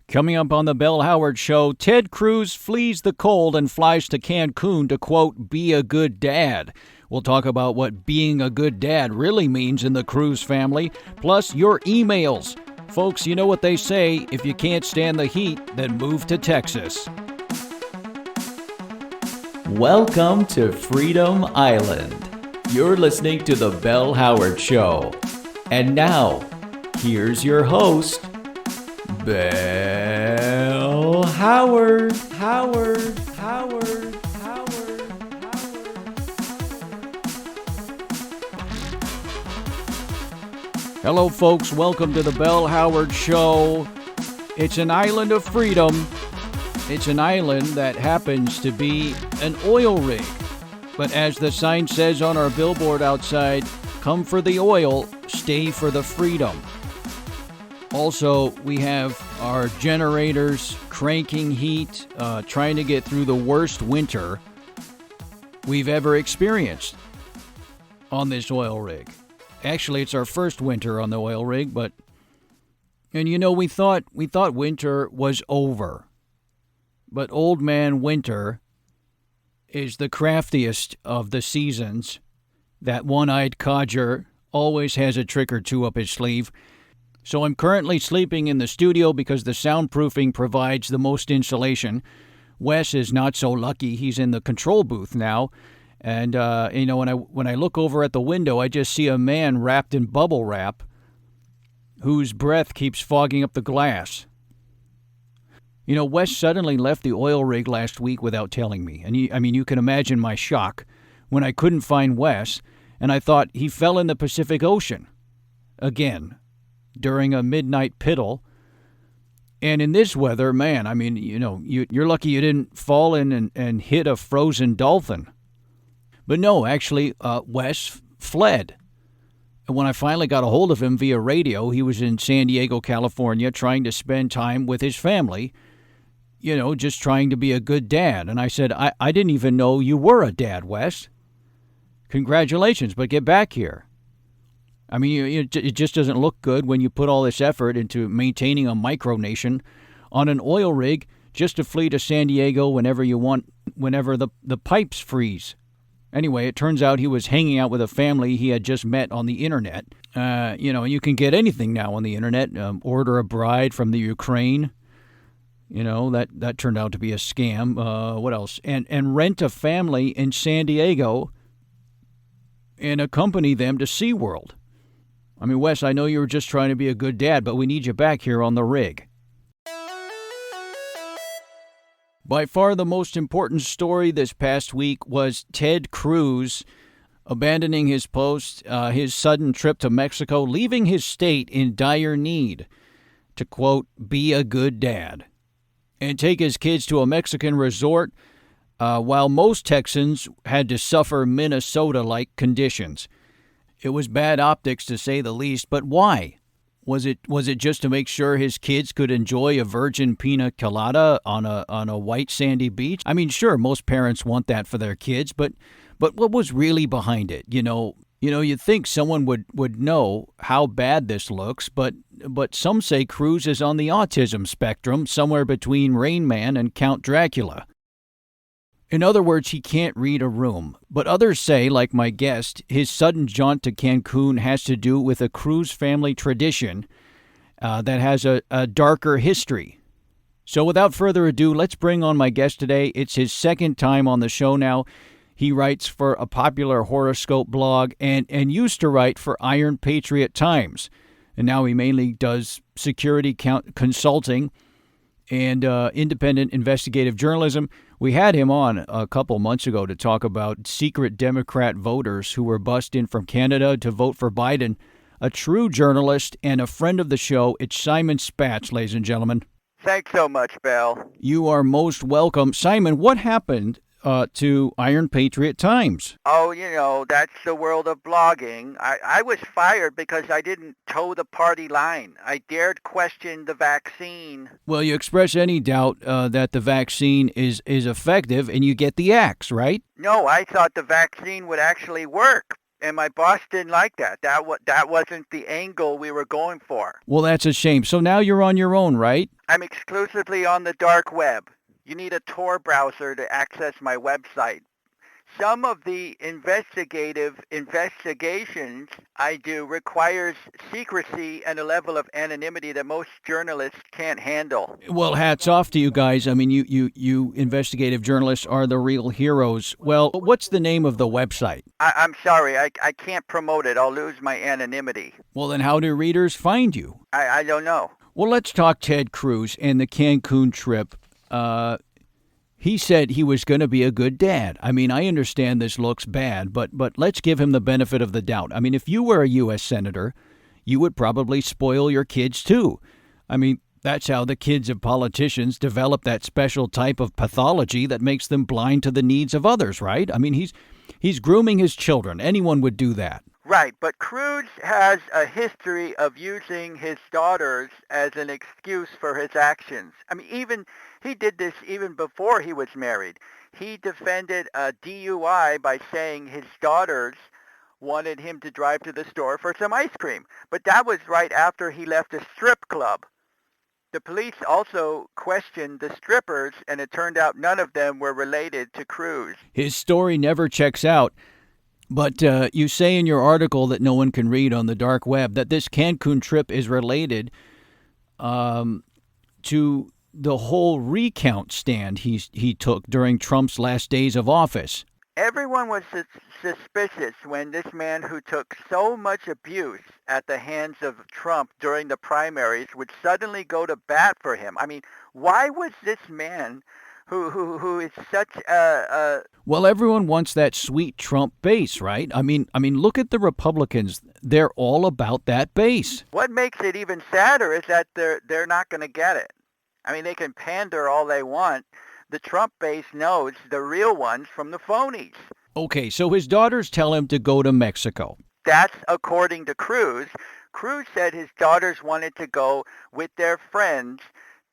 Coming up on the Bell Howard Show, Ted Cruz flees the cold and flies to Cancun to, quote, be a good dad. We'll talk about what being a good dad really means in the Cruz family, plus your emails. Folks, you know what they say, if you can't stand the heat, then move to Texas. Welcome to Freedom Island. You're listening to the Bell Howard Show. And now, here's your host, Bell Howard. Hello, folks. Welcome to the Bell Howard Show. It's an island of freedom. It's an island that happens to be an oil rig. But as the sign says on our billboard outside, come for the oil, stay for the freedom. Also, we have our generators cranking heat, trying to get through the worst winter we've ever experienced on this oil rig. Actually, it's our first winter on the oil rig, and you know, we thought winter was over. But old man winter is the craftiest of the seasons. That one-eyed codger always has a trick or two up his sleeve. So I'm currently sleeping in the studio because the soundproofing provides the most insulation. Wes is not so lucky. He's in the control booth now. And, when I look over at the window, I just see a man wrapped in bubble wrap whose breath keeps fogging up the glass. You know, Wes suddenly left the oil rig last week without telling me. And you can imagine my shock when I couldn't find Wes, and I thought he fell in the Pacific Ocean again during a midnight piddle. And in this weather, man, you're lucky you didn't fall in and hit a frozen dolphin. But no, actually, Wes fled. And when I finally got a hold of him via radio, he was in San Diego, California, trying to spend time with his family, just trying to be a good dad. And I said, I didn't even know you were a dad, Wes. Congratulations, but get back here. It just doesn't look good when you put all this effort into maintaining a micronation on an oil rig just to flee to San Diego whenever you want, whenever the pipes freeze. Anyway, it turns out he was hanging out with a family he had just met on the internet. You can get anything now on the internet. Order a bride from the Ukraine. That turned out to be a scam. What else? And rent a family in San Diego and accompany them to SeaWorld. Wes, I know you were just trying to be a good dad, but we need you back here on the rig. By far the most important story this past week was Ted Cruz abandoning his post, his sudden trip to Mexico, leaving his state in dire need to, quote, be a good dad, and take his kids to a Mexican resort while most Texans had to suffer Minnesota-like conditions. It was bad optics, to say the least, but why? Was it just to make sure his kids could enjoy a virgin pina colada on a white sandy beach? Sure, most parents want that for their kids, but what was really behind it? You'd think someone would know how bad this looks, but some say Cruz is on the autism spectrum, somewhere between Rain Man and Count Dracula. In other words, he can't read a room. But others say, like my guest, his sudden jaunt to Cancun has to do with a Cruz family tradition that has a darker history. So without further ado, let's bring on my guest today. It's his second time on the show now. He writes for a popular horoscope blog and used to write for Iron Patriot Times. And now he mainly does security consulting and independent investigative journalism. We had him on a couple months ago to talk about secret Democrat voters who were bussed in from Canada to vote for Biden. A true journalist and a friend of the show. It's Simon Spatz, ladies and gentlemen. Thanks so much, Bell. You are most welcome. Simon, what happened to Iron Patriot Times? Oh, that's the world of blogging. I was fired because I didn't toe the party line. I dared question the vaccine. Well, you express any doubt that the vaccine is effective and you get the axe, right? No, I thought the vaccine would actually work. And my boss didn't like that. That wasn't the angle we were going for. Well, that's a shame. So now you're on your own, right? I'm exclusively on the dark web. You need a Tor browser to access my website. Some of the investigative investigations I do requires secrecy and a level of anonymity that most journalists can't handle. Well, hats off to you guys. I mean, you investigative journalists are the real heroes. Well, what's the name of the website? I'm sorry, I can't promote it. I'll lose my anonymity. Well, then how do readers find you? I don't know. Well, let's talk Ted Cruz and the Cancun trip. He said he was going to be a good dad. I mean, I understand this looks bad, but let's give him the benefit of the doubt. I mean, if you were a U.S. senator, you would probably spoil your kids too. I mean, that's how the kids of politicians develop that special type of pathology that makes them blind to the needs of others, right? I mean, he's grooming his children. Anyone would do that. Right, but Cruz has a history of using his daughters as an excuse for his actions. I mean, he did this even before he was married. He defended a DUI by saying his daughters wanted him to drive to the store for some ice cream. But that was right after he left a strip club. The police also questioned the strippers, and it turned out none of them were related to Cruz. His story never checks out. But you say in your article that no one can read on the dark web that this Cancun trip is related to the whole recount stand he took during Trump's last days of office. Everyone was suspicious when this man who took so much abuse at the hands of Trump during the primaries would suddenly go to bat for him. I mean, why was this man who is such a... Well, everyone wants that sweet Trump base, right? I mean, look at the Republicans. They're all about that base. What makes it even sadder is that they're not going to get it. I mean, they can pander all they want. The Trump base knows the real ones from the phonies. Okay, so his daughters tell him to go to Mexico. That's according to Cruz. Cruz said his daughters wanted to go with their friends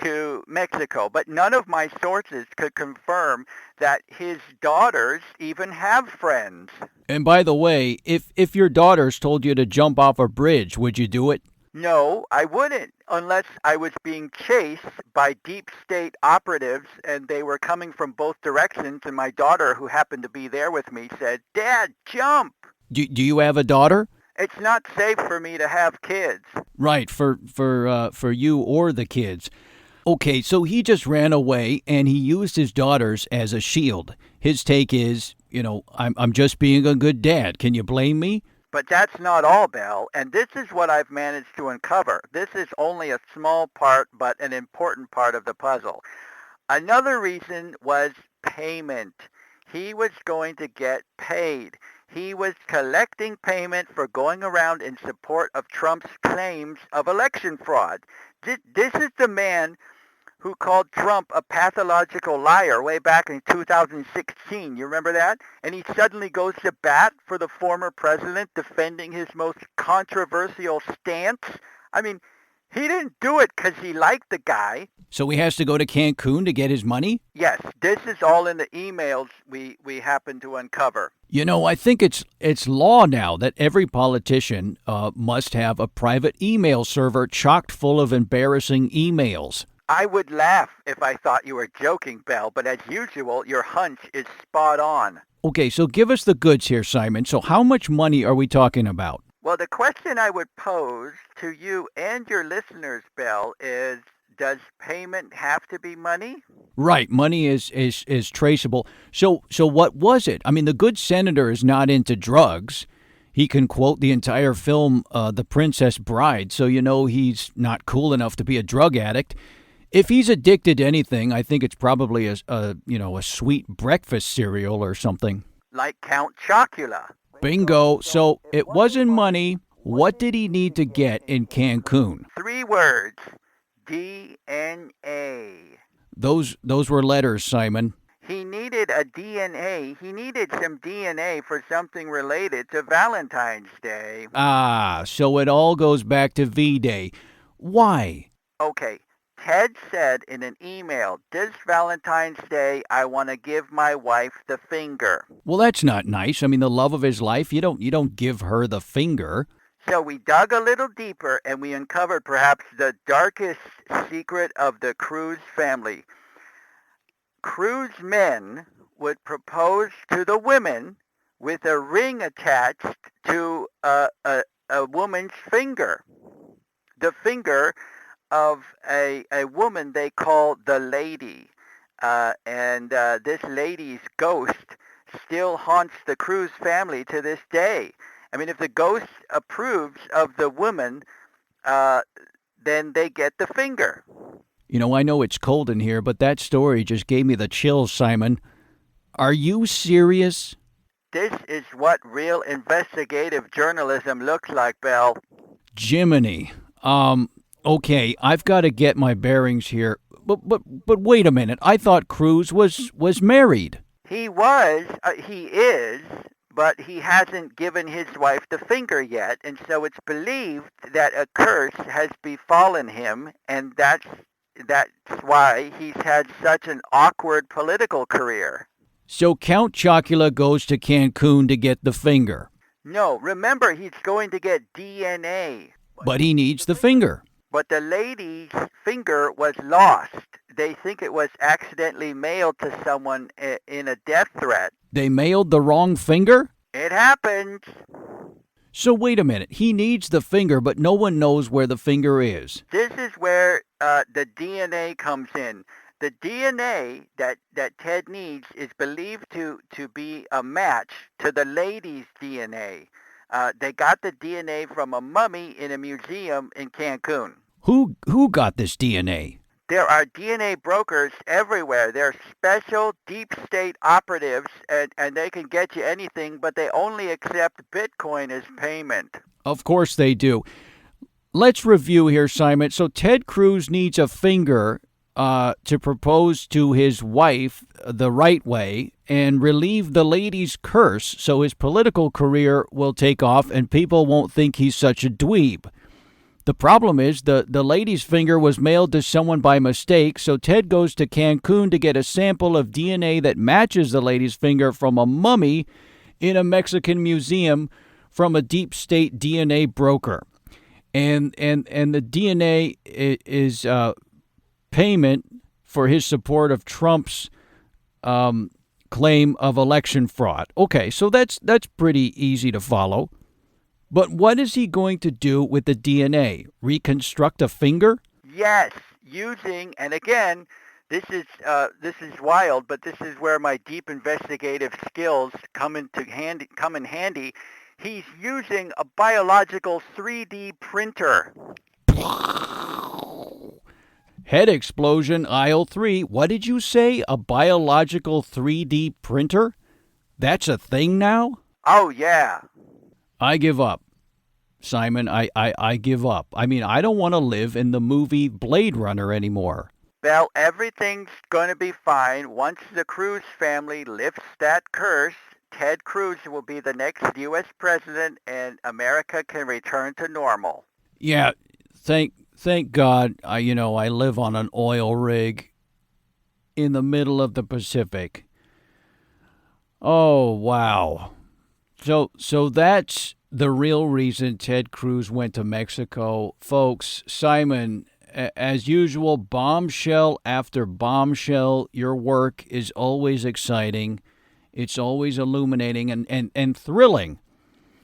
to Mexico, but none of my sources could confirm that his daughters even have friends. And by the way, if your daughters told you to jump off a bridge, would you do it? No, I wouldn't, unless I was being chased by deep state operatives and they were coming from both directions, and my daughter, who happened to be there with me, said, "Dad, jump!" Do you have a daughter? It's not safe for me to have kids. Right, for you or the kids. Okay, so he just ran away and he used his daughters as a shield. His take is, I'm just being a good dad. Can you blame me? But that's not all, Bell, and this is what I've managed to uncover. This is only a small part, but an important part of the puzzle. Another reason was payment. He was going to get paid. He was collecting payment for going around in support of Trump's claims of election fraud. This is the man who called Trump a pathological liar way back in 2016. You remember that? And he suddenly goes to bat for the former president, defending his most controversial stance. I mean, he didn't do it because he liked the guy. So he has to go to Cancun to get his money? Yes, this is all in the emails we happen to uncover. I think it's law now that every politician must have a private email server chock full of embarrassing emails. I would laugh if I thought you were joking, Bell, but as usual, your hunch is spot on. Okay, so give us the goods here, Simon. So how much money are we talking about? Well, the question I would pose to you and your listeners, Bell, is, does payment have to be money? Right, money is traceable. So what was it? I mean, the good senator is not into drugs. He can quote the entire film, The Princess Bride, so he's not cool enough to be a drug addict. If he's addicted to anything, I think it's probably a sweet breakfast cereal or something. Like Count Chocula. Bingo. So it wasn't money. What did he need to get in Cancun? 3 words. DNA. Those were letters, Simon. He needed a DNA. He needed some DNA for something related to Valentine's Day. Ah, so it all goes back to V-Day. Why? Okay. Ted said in an email, this Valentine's Day, I want to give my wife the finger. Well, that's not nice. I mean, the love of his life, you don't give her the finger. So we dug a little deeper and we uncovered perhaps the darkest secret of the Cruz family. Cruz men would propose to the women with a ring attached to a woman's finger. The finger of a woman they call the lady. And this lady's ghost still haunts the Cruz family to this day. I mean, if the ghost approves of the woman, then they get the finger. You know, I know it's cold in here, but that story just gave me the chills, Simon. Are you serious? This is what real investigative journalism looks like, Bell. Jiminy. Okay, I've got to get my bearings here. But wait a minute. I thought Cruz was married. He is, but he hasn't given his wife the finger yet, and so it's believed that a curse has befallen him, and that's why he's had such an awkward political career. So Count Chocula goes to Cancun to get the finger. No, remember, he's going to get DNA. But he needs the finger. But the lady's finger was lost. They think it was accidentally mailed to someone in a death threat. They mailed the wrong finger? It happens. So wait a minute. He needs the finger, but no one knows where the finger is. This is where the DNA comes in. The DNA that Ted needs is believed to be a match to the lady's DNA. They got the DNA from a mummy in a museum in Cancun. Who got this DNA? There are DNA brokers everywhere. They're special deep state operatives, and they can get you anything, but they only accept Bitcoin as payment. Of course they do. Let's review here, Simon. So Ted Cruz needs a finger to propose to his wife the right way and relieve the lady's curse so his political career will take off and people won't think he's such a dweeb. The problem is the lady's finger was mailed to someone by mistake, so Ted goes to Cancun to get a sample of DNA that matches the lady's finger from a mummy in a Mexican museum from a deep state DNA broker. And the DNA is payment for his support of Trump's claim of election fraud. Okay, so that's pretty easy to follow. But what is he going to do with the DNA? Reconstruct a finger? Yes, using, and again, this is wild, but this is where my deep investigative skills come in handy. He's using a biological 3D printer. Head explosion, aisle 3. What did you say? A biological 3D printer? That's a thing now? Oh, yeah. I give up. Simon, I give up. I mean, I don't want to live in the movie Blade Runner anymore. Well, everything's going to be fine. Once the Cruz family lifts that curse, Ted Cruz will be the next U.S. president and America can return to normal. Yeah, thank God, I live on an oil rig in the middle of the Pacific. Oh, wow. So that's the real reason Ted Cruz went to Mexico. Folks, Simon, as usual, bombshell after bombshell, your work is always exciting. It's always illuminating and thrilling.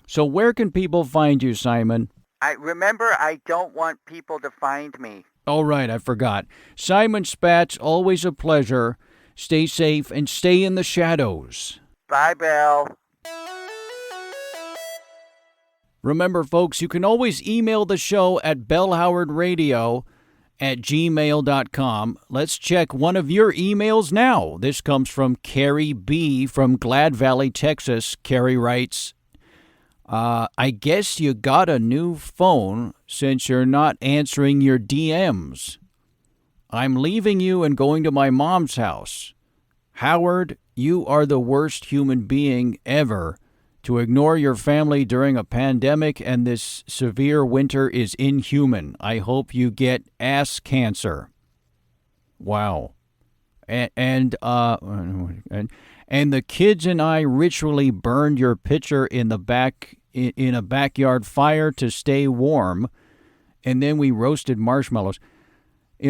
So where can people find you, Simon? I don't want people to find me. All right, I forgot. Simon Spatz, always a pleasure. Stay safe and stay in the shadows. Bye, Belle. Remember, folks, you can always email the show at bellhowardradio@gmail.com. Let's check one of your emails now. This comes from Carrie B. from Glad Valley, Texas. Carrie writes, I guess you got a new phone since you're not answering your DMs. I'm leaving you and going to my mom's house. Howard, you are the worst human being ever. To ignore your family during a pandemic and this severe winter is inhuman. I hope you get ass cancer. Wow. And the kids and I ritually burned your picture in the back in a backyard fire to stay warm, and then we roasted marshmallows.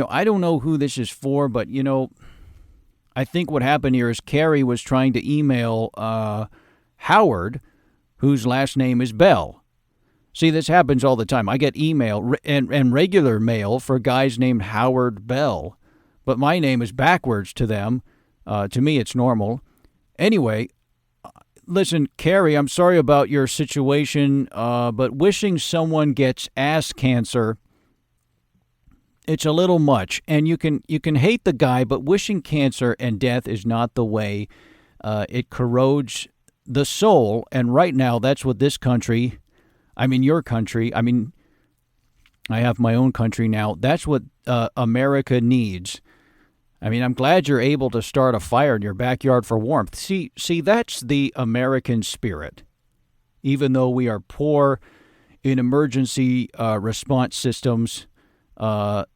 I don't know who this is for, but I think what happened here is Carrie was trying to email Howard, whose last name is Bell. See, this happens all the time. I get email and regular mail for guys named Howard Bell, but my name is backwards to them. To me, it's normal. Anyway, listen, Carrie, I'm sorry about your situation, but wishing someone gets ass cancer, it's a little much. And you can hate the guy, but wishing cancer and death is not the way. It corrodes the soul, and right now, that's what this country, your country, I have my own country now. That's what America needs. I'm glad you're able to start a fire in your backyard for warmth. See, that's the American spirit. Even though we are poor in emergency response systems and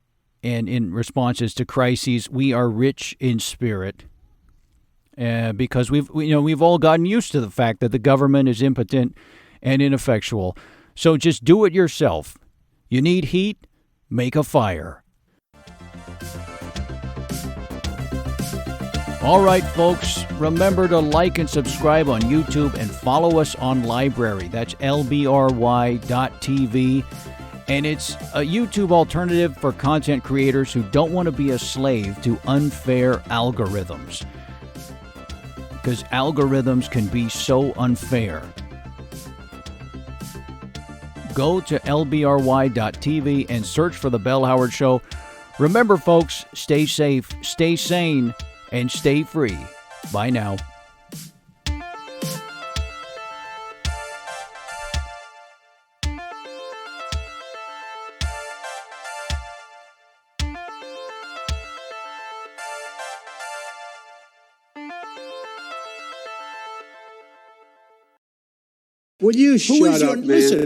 in responses to crises, we are rich in spirit. Because we've all gotten used to the fact that the government is impotent and ineffectual. So just do it yourself. You need heat? Make a fire. All right, folks, remember to like and subscribe on YouTube and follow us on Library. That's lbry.tv. And it's a YouTube alternative for content creators who don't want to be a slave to unfair algorithms. Because algorithms can be so unfair. Go to lbry.tv and search for The Bell Howard Show. Remember, folks, stay safe, stay sane, and stay free. Bye now. Will you shut up, man? Listen.